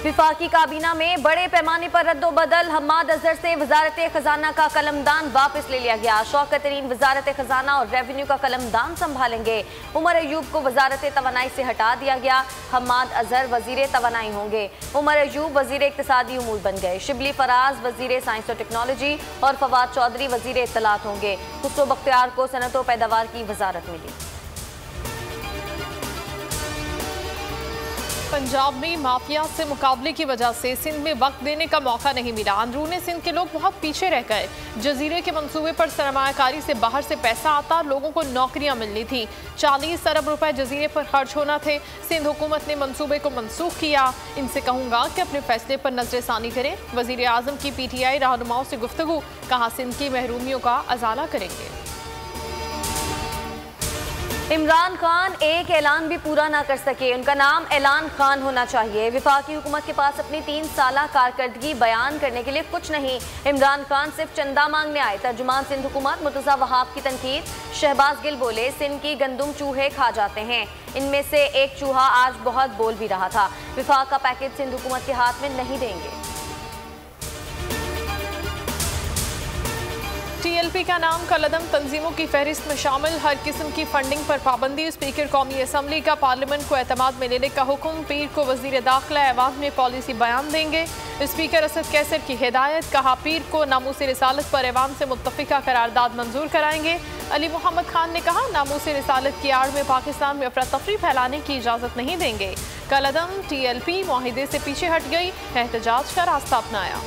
विफाकी काबीना में बड़े पैमाने पर रद्दोबदल। हम्माद अजहर से वजारत खजाना का कलमदान वापस ले लिया गया। शौकत तरीन वजारत खजाना और रेवेन्यू का कलमदान संभालेंगे। उमर अयूब को वजारत तवानाई से हटा दिया गया। हम्माद अजहर वजीर तवानाई होंगे। उमर अयूब वजीर इक्तिसादी उमूर बन गए। शिबली फराज वजीर साइंस और टेक्नोलॉजी और फवाद चौधरी वजीर इत्तलात होंगे। खुसरो बख्तियार को सनत व पैदावार की वजारत मिली। पंजाब में माफिया से मुकाबले की वजह से सिंध में वक्त देने का मौका नहीं मिला। अंदरूनी सिंध के लोग बहुत पीछे रह गए। जजीरे के मंसूबे पर सरमायाकारी से बाहर से पैसा आता, लोगों को नौकरियां मिलनी थी। 40 अरब रुपए जजीरे पर खर्च होना थे। सिंध हुकूमत ने मंसूबे को मनसूख किया। इनसे कहूंगा कि अपने फैसले पर नजरसानी करें। वजीर आजम की PTI रहनुमाओं से गुफ्तगू, कहा सिंध की महरूमियों का अजाला करेंगे। इमरान खान एक ऐलान भी पूरा ना कर सके, उनका नाम ऐलान खान होना चाहिए। विफाकी हुकूमत के पास अपनी 3 साला कारकर्दगी बयान करने के लिए कुछ नहीं। इमरान खान सिर्फ चंदा मांगने आए। तर्जुमान सिंध हुकूमत मुर्तज़ा वहाब की तनकीद। शहबाज गिल बोले, सिंध की गंदुम चूहे खा जाते हैं। इनमें से एक चूहा आज बहुत बोल भी रहा था। विफाक का पैकेज सिंध हुकूमत के हाथ में नहीं देंगे। TLP का नाम कलदम तंजीमों की फहरिस्त में शामिल। हर किस्म की फंडिंग पर पाबंदी। स्पीकर कौमी असम्बली का पार्लियामेंट को एतमाद में लेने का हुक्म। पीर को वजीर दाखिला ऐवान में पॉलिसी बयान देंगे। स्पीकर असद कैसर की हिदायत, कहा पीर को नामूस रिसालत पर ऐवान से मुत्तफिका करारदाद मंजूर कराएंगे। अली मोहम्मद खान ने कहा नामूस रिसालत की आड़ में पाकिस्तान में अफरा तफरी फैलाने की इजाज़त नहीं देंगे। कलदम TLP मुआहिदे से पीछे हट गई, एहतजाज का रास्ता अपनाया।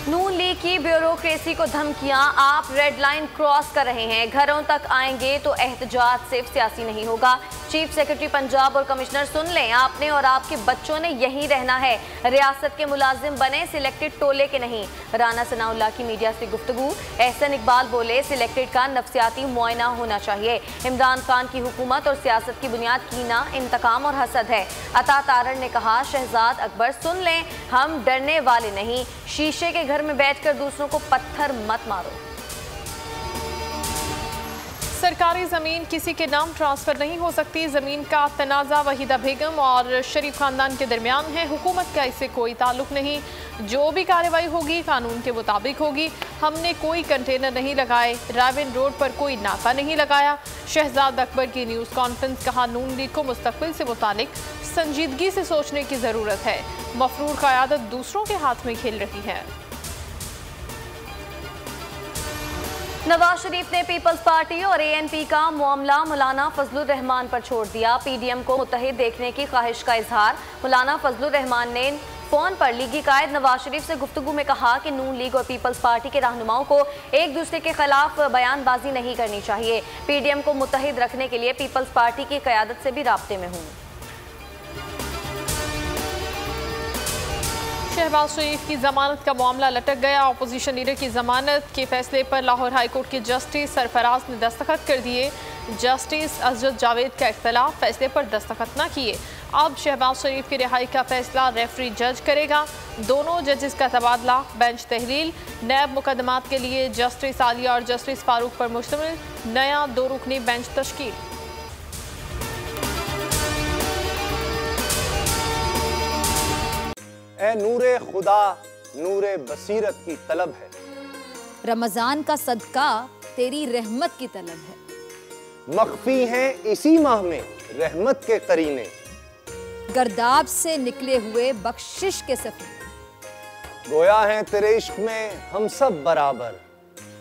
नून लीग की ब्यूरोक्रेसी को धमकियां, आप रेड लाइन क्रॉस कर रहे हैं। घरों तक आएंगे तो एहतजाज सिर्फ सियासी नहीं होगा। चीफ सेक्रेटरी पंजाब और कमिश्नर सुन लें, आपने और आपके बच्चों ने यहीं रहना है। रियासत के मुलाजिम बने, सिलेक्टेड टोले के नहीं। राना सनाउल्लाह की मीडिया से गुफ्तगू। एहसन इकबाल बोले, सिलेक्टेड का नफ्सियाती मुआयना होना चाहिए। इमरान खान की हुकूमत और सियासत की बुनियाद कीना, इंतकाम और हसद है। अता तारड़ ने कहा, शहजाद अकबर सुन लें, हम डरने वाले नहीं। शीशे के घर में बैठकर दूसरों को पत्थर मत मारो। सरकारी ज़मीन किसी के नाम ट्रांसफ़र नहीं हो सकती। ज़मीन का तनाज़ा वहीदा बेगम और शरीफ ख़ानदान के दरमियान है। हुकूमत का इससे कोई ताल्लुक़ नहीं। जो भी कार्रवाई होगी कानून के मुताबिक होगी। हमने कोई कंटेनर नहीं लगाए, राविन रोड पर कोई नाका नहीं लगाया। शहजाद अकबर की न्यूज़ कॉन्फ्रेंस, कहा नून लीग को मुस्तकबिल से मुतालिक संजीदगी से सोचने की ज़रूरत है। मफरूर क़यादत दूसरों के हाथ में खेल रही है। नवाज शरीफ ने पीपल्स पार्टी और ANP का मामला मौलाना फजलुर रहमान पर छोड़ दिया। PDM को मुत्तहिद देखने की ख्वाहिश का इजहार। मौलाना फजलुर रहमान ने फोन पर लीगी कायद नवाज शरीफ से गुफ्तगू में कहा कि नून लीग और पीपल्स पार्टी के रहनुमाओं को एक दूसरे के खिलाफ बयानबाजी नहीं करनी चाहिए। PDM को मुत्तहिद रखने के लिए पीपल्स पार्टी की क़यादत से भी राब्ते में हूँ। शहबाज शरीफ की जमानत का मामला लटक गया। अपोजिशन लीडर की जमानत के फैसले पर लाहौर हाई कोर्ट के जस्टिस सरफराज ने दस्तखत कर दिए। जस्टिस अजद जावेद का इख्तलाफ, फैसले पर दस्तखत न किए। अब शहबाज शरीफ की रिहाई का फैसला रेफरी जज करेगा। दोनों जजेस का तबादला, बेंच तहलील। नैब मुकदमात के लिए जस्टिस आलिया और जस्टिस फारूक पर मुश्तमिल नया 2 रुकनी बेंच तश्कील। ए नूरे खुदा, नूरे बसीरत की तलब है। रमजान का सदका तेरी रहमत की तलब है। मख्फी हैं इसी माह में रहमत के करीने। गर्दाब से निकले हुए बख्शिश के सफीने। गोया हैं तेरे इश्क में हम सब बराबर।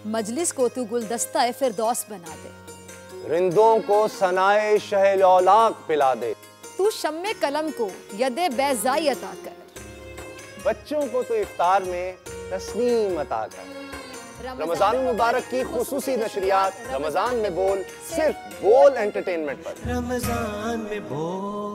मजलिस को तू गुलदस्ता फिरदौस बना दे। रिंदों को सनाए शहलौलाक पिला दे। तू शम्मे कलम को यदे बैज़ाई अता कर। बच्चों को तो इफ्तार में तस्नीम अता कर। रमजान मुबारक की खुसूसी नशरियात रमजान में बोल, सिर्फ बोल एंटरटेनमेंट पर। रमजान में बोल।